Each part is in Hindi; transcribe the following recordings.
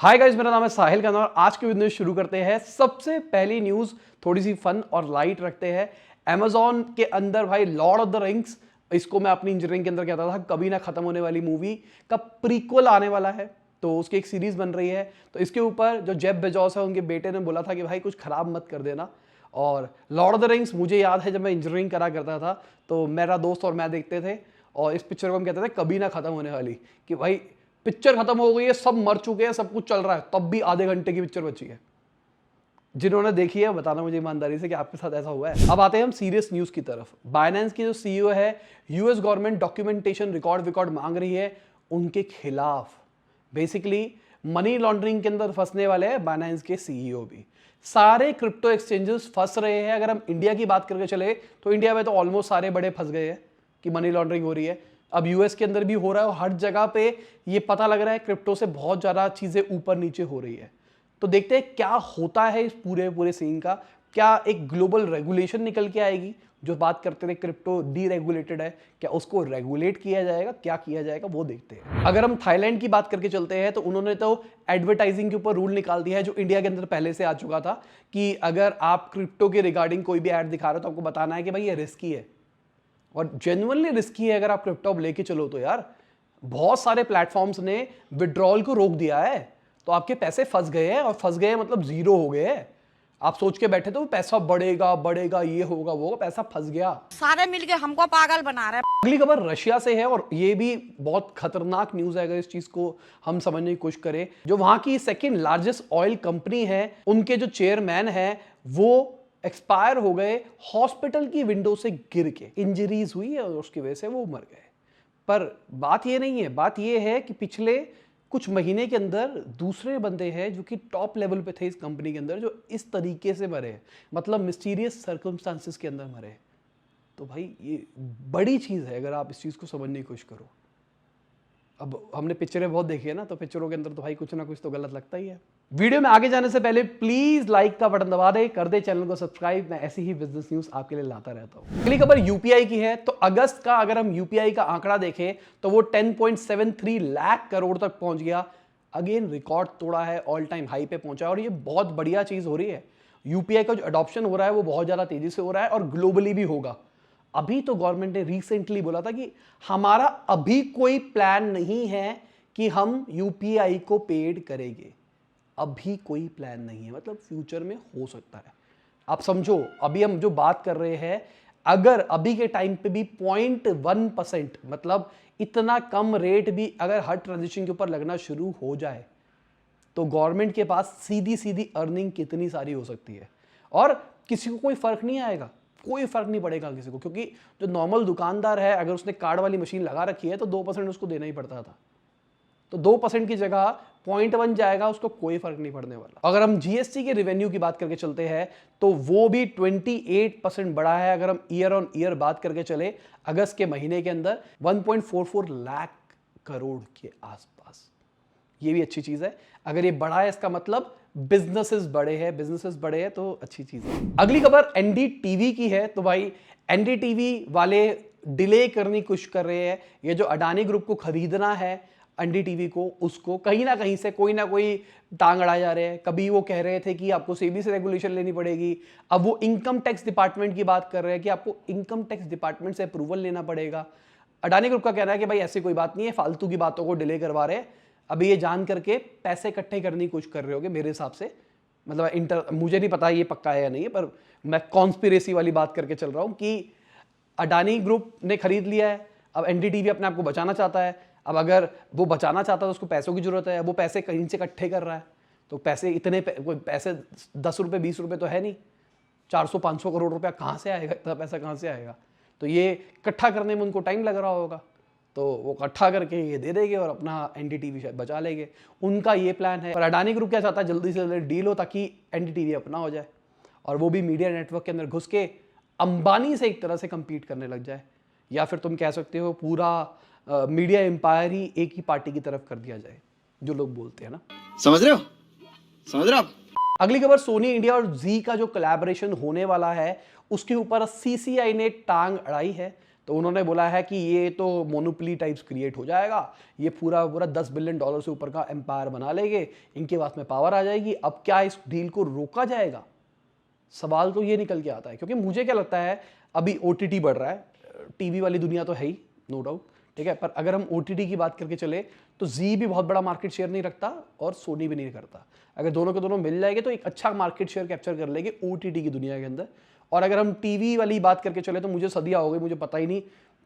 हाय गाइस, मेरा नाम है साहिल खन्ना और आज की वीडियो शुरू करते हैं। सबसे पहली न्यूज़ थोड़ी सी फन और लाइट रखते हैं। अमेजॉन के अंदर भाई लॉर्ड ऑफ द रिंग्स, इसको मैं अपनी इंजीनियरिंग के अंदर कहता था कभी ना खत्म होने वाली मूवी का प्रीक्वल आने वाला है। तो उसकी एक सीरीज बन रही है। तो इसके ऊपर जो जेफ बेजोस है उनके बेटे ने बोला था कि भाई कुछ खराब मत कर देना। और लॉर्ड ऑफ द रिंग्स मुझे याद है जब मैं इंजीनियरिंग करा करता था तो मेरा दोस्त और मैं देखते थे और इस पिक्चर को हम कहते थे कभी ना खत्म होने वाली, कि भाई पिक्चर खत्म हो गई है, सब मर चुके हैं, सब कुछ चल रहा है, तब भी आधे घंटे की पिक्चर बची है। जिन्होंने देखी है बताना मुझे ईमानदारी से कि आपके साथ ऐसा हुआ है। अब आते हैं हम सीरियस न्यूज की तरफ। बाइनेंस की जो सीईओ है, यूएस गवर्नमेंट डॉक्यूमेंटेशन रिकॉर्ड मांग रही है उनके खिलाफ। बेसिकली मनी लॉन्ड्रिंग के अंदर फंसने वाले हैं बाइनेंस के सीईओ भी। सारे क्रिप्टो एक्सचेंजेस फंस रहे हैं। अगर हम इंडिया की बात करके चले तो इंडिया में तो ऑलमोस्ट सारे बड़े फंस गए हैं कि मनी लॉन्ड्रिंग हो रही है। अब यूएस के अंदर भी हो रहा है और हर जगह पे ये पता लग रहा है क्रिप्टो से बहुत ज़्यादा चीज़ें ऊपर नीचे हो रही है। तो देखते हैं क्या होता है इस पूरे सीन का। क्या एक ग्लोबल रेगुलेशन निकल के आएगी? जो बात करते थे क्रिप्टो डीरेगुलेटेड है, क्या उसको रेगुलेट किया जाएगा? क्या किया जाएगा वो देखते हैं। अगर हम थाईलैंड की बात करके चलते हैं तो उन्होंने तो एडवर्टाइजिंग के ऊपर रूल निकाल दिया है जो इंडिया के अंदर पहले से आ चुका था कि अगर आप क्रिप्टो के रिगार्डिंग कोई भी ऐड दिखा रहे हो तो आपको बताना है कि भाई ये रिस्की है और जेन्युइनली रिस्की है। अगर आप क्रिप्टो लेके चलो तो यार बहुत सारे प्लेटफॉर्म्स ने विड्रॉल को रोक दिया है, तो आपके पैसे फंस गए हैं और फंस गए मतलब जीरो हो गए हैं। आप सोच के बैठे तो पैसा बढ़ेगा बढ़ेगा, ये होगा वो, पैसा फंस गया। सारे मिलके हमको पागल बना रहे हैं। अगली खबर रशिया से है और ये भी बहुत खतरनाक न्यूज है अगर इस चीज को हम समझने की कोशिश करें। जो वहां की सेकेंड लार्जेस्ट ऑयल कंपनी है, उनके जो चेयरमैन है वो एक्सपायर हो गए हॉस्पिटल की विंडो से गिर के। इंजरीज हुई है और उसकी वजह से वो मर गए। पर बात ये नहीं है, बात ये है कि पिछले कुछ महीने के अंदर दूसरे बंदे हैं जो कि टॉप लेवल पे थे इस कंपनी के अंदर, जो इस तरीके से मरे, मतलब मिस्टीरियस सर्कमस्टांसेस के अंदर मरे। तो भाई ये बड़ी चीज़ है अगर आप इस चीज़ को समझने की कोशिश करो। अब हमने पिक्चरें बहुत देखी है ना, तो पिक्चरों के अंदर तो भाई कुछ ना कुछ तो गलत लगता ही है। वीडियो में आगे जाने से पहले प्लीज लाइक का बटन दबा दे, कर दे चैनल को सब्सक्राइब। मैं ऐसी ही बिजनेस न्यूज आपके लिए लाता रहता हूं। अगली खबर यूपीआई की है। तो अगस्त का अगर हम यूपीआई का आंकड़ा देखें तो वो 10.73 लाख करोड़ तक पहुंच गया। अगेन रिकॉर्ड तोड़ा है, ऑल टाइम हाई पे पहुंचा और ये बहुत बढ़िया चीज हो रही है। यूपीआई का जो अडॉप्शन हो रहा है वो बहुत ज्यादा तेजी से हो रहा है और ग्लोबली भी होगा। अभी तो गवर्नमेंट ने रिसेंटली बोला था कि हमारा अभी कोई प्लान नहीं है कि हम यूपीआई को पेड करेंगे। अभी कोई प्लान नहीं है, मतलब फ्यूचर में हो सकता है। आप समझो, अभी हम जो बात कर रहे हैं, अगर अभी के टाइम पे भी 0.1%, मतलब इतना कम रेट भी अगर हर ट्रांजेक्शन के ऊपर लगना शुरू हो जाए तो गवर्नमेंट के पास सीधी सीधी अर्निंग कितनी सारी हो सकती है और किसी को कोई फर्क नहीं आएगा, कोई फर्क नहीं पड़ेगा किसी को। क्योंकि जो नॉर्मल दुकानदार है अगर उसने कार्ड वाली मशीन लगा रखी है तो 2% उसको देना ही पड़ता था, तो 2% की जगह 0.1 जाएगा, उसको कोई फर्क नहीं पड़ने वाला। अगर हम जीएसटी के रेवेन्यू की बात करके चलते हैं तो वो भी 28% बढ़ा है। अगर हम ईयर ऑन ईयर बात करके चले अगस्त के महीने के अंदर 1.44 लाख करोड़ के आसपास, ये भी अच्छी चीज है। अगर ये बढ़ा है इसका मतलब बिजनेसेस बड़े हैं तो अच्छी चीज है। अगली खबर एनडीटीवी की है। तो भाई एनडीटीवी वाले डिले करने की कोशिश कर रहे हैं। ये जो अडानी ग्रुप को खरीदना है एनडीटीवी को, उसको कहीं ना कहीं से कोई ना कोई टांग अड़ाए जा रहे हैं। कभी वो कह रहे थे कि आपको सेबी से रेगुलेशन लेनी पड़ेगी, अब वो इनकम टैक्स डिपार्टमेंट की बात कर रहे हैं कि आपको इनकम टैक्स डिपार्टमेंट से अप्रूवल लेना पड़ेगा। अडानी ग्रुप का कहना है कि भाई ऐसी कोई बात नहीं है, फालतू की बातों को डिले करवा रहे हैं। अभी ये जान करके पैसे इकट्ठे करने की कोशिश कर रहे होगे मेरे हिसाब से, मतलब मुझे नहीं पता ये पक्का है या नहीं है, पर मैं कॉन्स्पिरेसी वाली बात करके चल रहा हूं कि अडानी ग्रुप ने खरीद लिया है। अब एनडीटीवी अपने आप को बचाना चाहता है। अब अगर वो बचाना चाहता है तो उसको पैसों की जरूरत है। वो पैसे कहीं से इकट्ठे कर रहा है, तो पैसे इतने कोई पैसे 10 रुपये 20 रुपये तो है नहीं, 400-500 करोड़ रुपया कहाँ से आएगा? इतना पैसा कहाँ से आएगा? तो ये इकट्ठा करने में उनको टाइम लग रहा होगा, तो वो इकट्ठा करके ये दे देंगे और अपना एनडीटीवी शायद बचा लेंगे। उनका ये प्लान है। पर अडानी ग्रुप क्या चाहता है, जल्दी से जल्दी डील हो ताकि एनडीटीवी अपना हो जाए और वो भी मीडिया नेटवर्क के अंदर घुस के अंबानी से एक तरह से कंपीट करने लग जाए, या फिर तुम कह सकते हो पूरा मीडिया एम्पायर ही एक ही पार्टी की तरफ कर दिया जाए, जो लोग बोलते हैं ना। समझ रहे हो आप? अगली खबर सोनी इंडिया और जी का जो कोलैबोरेशन होने वाला है उसके ऊपर सीसीआई ने टांग अड़ाई है। तो उन्होंने बोला है कि ये तो मोनोपोली टाइप्स क्रिएट हो जाएगा, ये पूरा पूरा $10 बिलियन से ऊपर का एम्पायर बना लेंगे, इनके पास में पावर आ जाएगी। अब क्या इस डील को रोका जाएगा? सवाल तो ये निकल के आता है, क्योंकि मुझे क्या लगता है अभी OTT बढ़ रहा है, टीवी वाली दुनिया तो है ही नो डाउट, ठीक है, पर अगर हम OTT की बात करके चले तो जी भी बहुत बड़ा मार्केट शेयर नहीं रखता और सोनी भी नहीं करता। अगर दोनों के दोनों मिल जाएंगे तो एक अच्छा मार्केट शेयर कैप्चर कर लेंगे OTT की दुनिया के अंदर। और अगर हम टीवी वाली बात करके चले तो मुझे सदियां हो गई, मुझे पता ही नहीं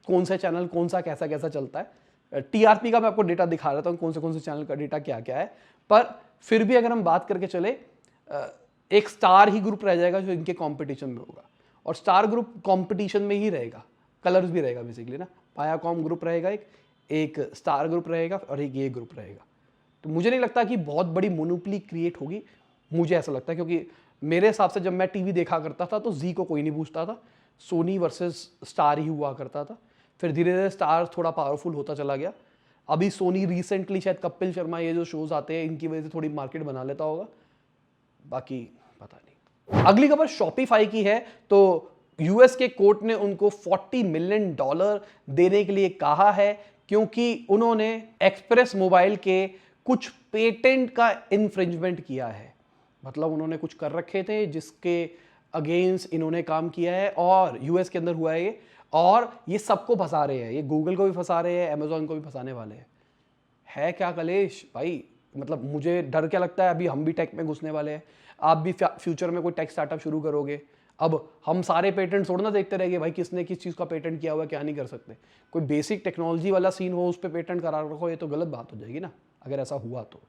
कौन सा चैनल कौन सा कैसा कैसा चलता है। TRP का मैं आपको डेटा दिखा रहा था कौन से चैनल का डेटा क्या क्या है, पर फिर भी अगर हम बात करके चले एक स्टार ही ग्रुप रह जाएगा जो इनके कंपटीशन में होगा, और स्टार ग्रुप कंपटीशन में ही रहेगा, कलर्स भी रहेगा बेसिकली ना, वायाकॉम ग्रुप रहेगा, एक स्टार ग्रुप रहेगा और एक ये ग्रुप रहेगा। तो मुझे नहीं लगता कि बहुत बड़ी मोनोपोली क्रिएट होगी, मुझे ऐसा लगता है, क्योंकि मेरे हिसाब से जब मैं टीवी देखा करता था तो जी को कोई नहीं पूछता था, सोनी वर्सेस स्टार ही हुआ करता था। फिर धीरे धीरे स्टार थोड़ा पावरफुल होता चला गया। अभी सोनी रिसेंटली शायद कपिल शर्मा ये जो शोज आते हैं इनकी वजह से थोड़ी मार्केट बना लेता होगा, बाकी पता नहीं। अगली खबर शॉपिफाई की है। तो यूएस के कोर्ट ने उनको $40 मिलियन देने के लिए कहा है, क्योंकि उन्होंने एक्सप्रेस मोबाइल के कुछ पेटेंट का इन्फ्रिंजमेंट किया है। मतलब उन्होंने कुछ कर रखे थे जिसके अगेंस्ट इन्होंने काम किया है, और यूएस के अंदर हुआ है ये, और ये सबको फंसा रहे हैं, ये गूगल को भी फंसा रहे हैं, अमेजोन को भी फंसाने वाले हैं। है क्या कलेश भाई, मतलब मुझे डर क्या लगता है, अभी हम भी टेक में घुसने वाले हैं, आप भी फ्यूचर में कोई टेक स्टार्टअप शुरू करोगे। अब हम सारे पेटेंट थोड़ा ना देखते रहेंगे भाई किसने किस चीज़ का पेटेंट किया हुआ है, क्या नहीं कर सकते। कोई बेसिक टेक्नोलॉजी वाला सीन हो उस पर पेटेंट करा रखो, ये तो गलत बात हो जाएगी ना अगर ऐसा हुआ तो।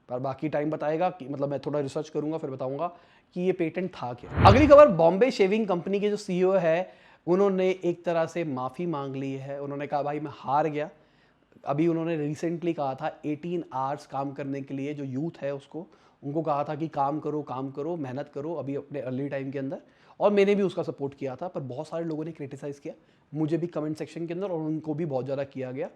पर बाकी टाइम बताएगा कि, मतलब मैं थोड़ा रिसर्च करूंगा फिर बताऊंगा कि ये पेटेंट था क्या। अगली खबर, बॉम्बे शेविंग कंपनी के जो CEO है उन्होंने एक तरह से माफ़ी मांग ली है। उन्होंने कहा भाई मैं हार गया। अभी उन्होंने रिसेंटली कहा था 18 आवर्स काम करने के लिए जो यूथ है उसको, उनको कहा था कि काम करो मेहनत करो अभी अपने अर्ली टाइम के अंदर, और मैंने भी उसका सपोर्ट किया था। पर बहुत सारे लोगों ने क्रिटिसाइज़ किया, मुझे भी कमेंट सेक्शन के अंदर, और उनको भी बहुत ज़्यादा किया गया।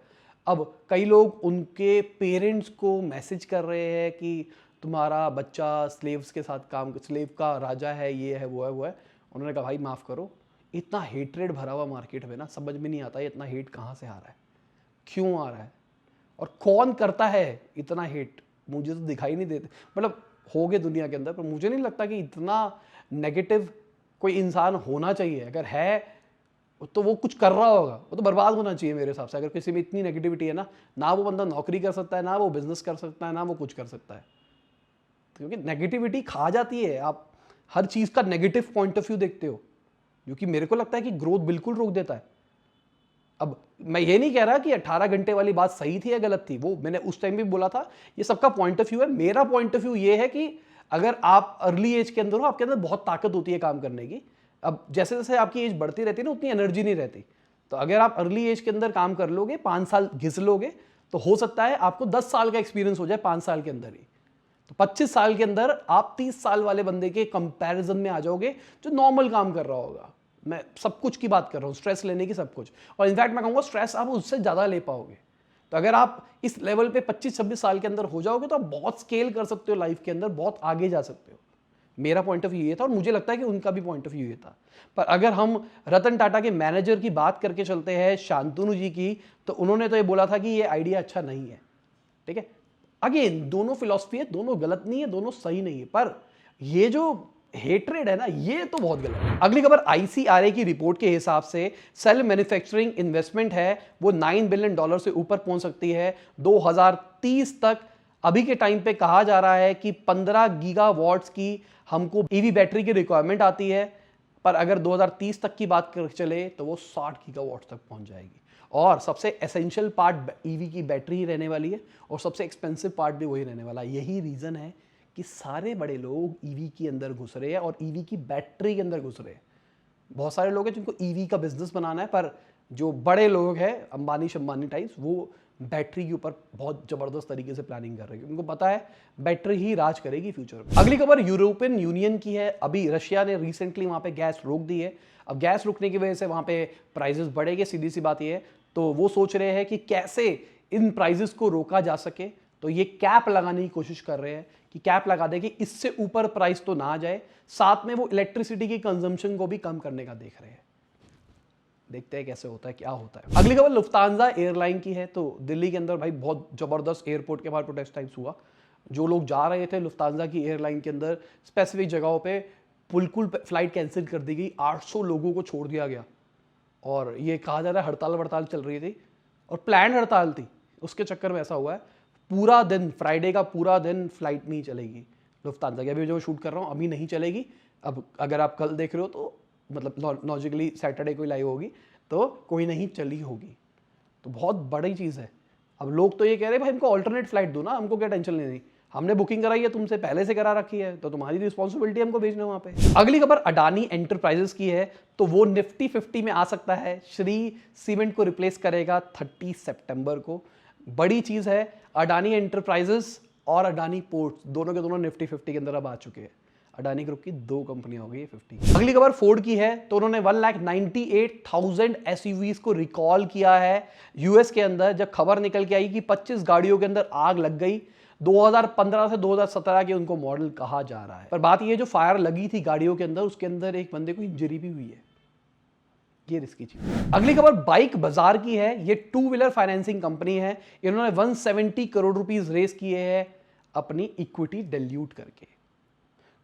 अब कई लोग उनके पेरेंट्स को मैसेज कर रहे हैं कि तुम्हारा बच्चा स्लेव्स के साथ काम, स्लेव का राजा है, ये है वो है वो है। उन्होंने कहा भाई माफ़ करो, इतना हेटरेड भरा हुआ मार्केट में ना, समझ में नहीं आता है इतना हेट कहाँ से आ रहा है, क्यों आ रहा है, और कौन करता है इतना हेट। मुझे तो दिखाई नहीं देते, मतलब हो गए दुनिया के अंदर, पर मुझे नहीं लगता कि इतना नेगेटिव कोई इंसान होना चाहिए। अगर है तो वो कुछ कर रहा होगा, वो तो बर्बाद होना चाहिए मेरे हिसाब से। अगर किसी में इतनी नेगेटिविटी है ना वो बंदा नौकरी कर सकता है, ना वो बिजनेस कर सकता है, ना वो कुछ कर सकता है, क्योंकि नेगेटिविटी खा जाती है। आप हर चीज़ का नेगेटिव पॉइंट ऑफ व्यू देखते हो, जो कि मेरे को लगता है कि ग्रोथ बिल्कुल रोक देता है। अब मैं ये नहीं कह रहा कि 18 घंटे वाली बात सही थी या गलत थी, वो मैंने उस टाइम भी बोला था, ये सबका पॉइंट ऑफ व्यू है। मेरा पॉइंट ऑफ व्यू ये है कि अगर आप अर्ली एज के अंदर हो, आपके अंदर बहुत ताकत होती है काम करने की। अब जैसे जैसे आपकी एज बढ़ती रहती है ना, उतनी एनर्जी नहीं रहती। तो अगर आप अर्ली एज के अंदर काम कर लोगे, 5 साल घिस लोगे, तो हो सकता है आपको 10 साल का एक्सपीरियंस हो जाए 5 साल के अंदर ही। तो 25 साल के अंदर आप 30 साल वाले बंदे के कंपैरिजन में आ जाओगे जो नॉर्मल काम कर रहा होगा। मैं सब कुछ की बात कर रहा हूँ, स्ट्रेस लेने की, सब कुछ। और इनफैक्ट मैं कहूँगा स्ट्रेस आप उससे ज़्यादा ले पाओगे। तो अगर आप इस लेवल पे 25-26 साल के अंदर हो जाओगे तो आप बहुत स्केल कर सकते हो लाइफ के अंदर, बहुत आगे जा सकते हो। मेरा पॉइंट ऑफ व्यू ये था, और मुझे लगता है कि उनका भी पॉइंट ऑफ व्यू ये था। पर अगर हम रतन टाटा के मैनेजर की बात करके चलते हैं, शांतनु जी की, तो उन्होंने तो ये बोला था कि ये आइडिया अच्छा नहीं है। ठीक है, अगेन दोनों फिलॉसफी है, दोनों गलत नहीं है, दोनों सही नहीं है, पर ये जो हेट्रेड है ना, ये तो बहुत गलत है। अगली खबर, ICRA की रिपोर्ट के हिसाब से सेल मैन्युफैक्चरिंग इन्वेस्टमेंट है वो $9 बिलियन से ऊपर पहुंच सकती है 2030 तक। अभी के टाइम पे कहा जा रहा है कि 15 गीगावाट्स की हमको ईवी बैटरी की रिक्वायरमेंट आती है, पर अगर 2030 तक की बात कर चले तो वो 60 गीगावाट्स तक पहुंच जाएगी। और सबसे एसेंशियल पार्ट ईवी की बैटरी ही रहने वाली है, और सबसे एक्सपेंसिव पार्ट भी वही रहने वाला है। यही रीज़न है कि सारे बड़े लोग ईवी के अंदर घुस रहे हैं और ईवी की बैटरी के अंदर घुस रहे हैं। बहुत सारे लोग हैं जिनको ईवी का बिजनेस बनाना है, पर जो बड़े लोग हैं अंबानी शंबानी टाइप्स, वो बैटरी के ऊपर बहुत जबरदस्त तरीके से प्लानिंग कर रहे हैं। उनको पता है बैटरी ही राज करेगी फ्यूचर में। अगली खबर यूरोपियन यूनियन की है। अभी रशिया ने रिसेंटली वहां पे गैस रोक दी है। अब गैस रुकने की वजह से वहां पे प्राइजेस बढ़ेंगे, सीधी सी बात यह है। तो वो सोच रहे हैं कि कैसे इन प्राइजेस को रोका जा सके। तो ये कैप लगाने की कोशिश कर रहे हैं कि कैप लगा दे कि इससे ऊपर प्राइस तो ना जाए। साथ में वो इलेक्ट्रिसिटी की कंजम्पशन को भी कम करने का देख रहे हैं। देखते हैं कैसे होता है, क्या होता है। अगली खबर लुफ्तांजा एयरलाइन की है। तो दिल्ली के अंदर भाई बहुत जबरदस्त एयरपोर्ट के बाहर प्रोटेस्ट टाइप्स हुआ। जो लोग जा रहे थे लुफ्तांजा की एयरलाइन के अंदर, स्पेसिफिक जगहों पे बिल्कुल फ्लाइट कैंसिल कर दी गई, 800 लोगों को छोड़ दिया गया। और ये कहा जा रहा है हड़ताल वड़ताल चल रही थी और प्लान हड़ताल थी। उसके चक्कर में ऐसा हुआ है, पूरा दिन फ्राइडे का पूरा दिन फ्लाइट नहीं चलेगी लुफ्तांजा की। अभी जो शूट कर रहा हूँ अभी नहीं चलेगी। अब अगर आप कल देख रहे हो तो मतलब लॉजिकली सैटरडे को लाइव होगी, तो कोई नहीं चली होगी। तो बहुत बड़ी चीज़ है। अब लोग तो ये कह रहे हैं भाई हमको ऑल्टरनेट फ्लाइट दो ना, हमको क्या टेंशन लेनी, हमने बुकिंग कराई है, तुमसे पहले से करा रखी है, तो तुम्हारी रिस्पॉन्सिबिलिटी हमको भेजना वहां पे। अगली खबर अडानी एंटरप्राइजेस की है। तो वो निफ्टी 50 में आ सकता है। श्री सीमेंट को रिप्लेस करेगा 30 सितंबर को। बड़ी चीज है। अडानी एंटरप्राइजेस और अडानी पोर्ट्स दोनों के दोनों निफ्टी 50 के अंदर अब आ चुके हैं। अडानी ग्रुप की 2 कंपनियां हो गई है 50। अगली खबर फोर्ड की है। तो उन्होंने 1,98,000 एसयूवीज को रिकॉल किया है यूएस के अंदर। जब खबर निकल के आई कि 25 गाड़ियों के अंदर आग लग गई, 2015 से 2017 के उनको मॉडल कहा जा रहा है। पर बात यह, जो फायर लगी थी गाड़ियों के अंदर, उसके अंदर एक बंदे को इंजरी भी हुई है। ये रिस्की चीज। अगली खबर बाइक बाजार की है। ये 2 व्हीलर फाइनेंसिंग कंपनी है। इन्होंने 170 करोड़ रुपीस रेस किए हैं अपनी इक्विटी डिल्यूट करके।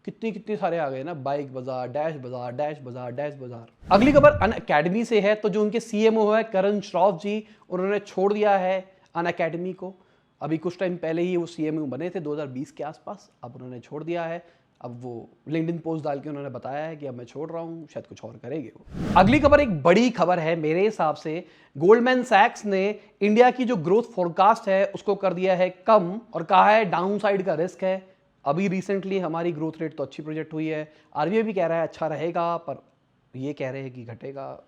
कितने सारे आ गए ना, बाइक बाजार, डैश बाजार, डैश बाजार, डैश बाजार। अगली खबर अनअकैडमी से है। तो जो उनके सीएमओ है करण श्रॉफ जी, उन्होंने छोड़ दिया है अनअकैडमी को। अभी कुछ टाइम पहले ही वो सीएमओ बने थे 2020 के आसपास, अब उन्होंने छोड़ दिया है। अब वो लिंक्डइन पोस्ट डाल के उन्होंने बताया है कि अब मैं छोड़ रहा हूं, शायद कुछ और करेंगे वो। अगली खबर एक बड़ी खबर है मेरे हिसाब से। गोल्डमैन सैक्स ने इंडिया की जो ग्रोथ फोरकास्ट है उसको कर दिया है कम और कहा है डाउनसाइड का रिस्क है। अभी रिसेंटली हमारी ग्रोथ रेट तो अच्छी प्रोजेक्ट हुई है, आरबीआई भी कह रहा है अच्छा रहेगा, पर ये कह रहे हैं कि घटेगा।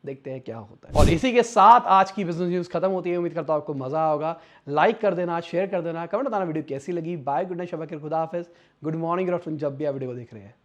देखते हैं क्या होता है। और इसी के साथ आज की बिजनेस न्यूज़ खत्म होती है। उम्मीद करता हूं आपको मजा होगा। लाइक कर देना, शेयर कर देना, कमेंट बताना वीडियो कैसी लगी। बाय, गुड नाइट, शबा खैर, खुदा हाफिज़, गुड मॉर्निंग, गुड आफ्टरनून, जब भी आप वीडियो को देख रहे हैं।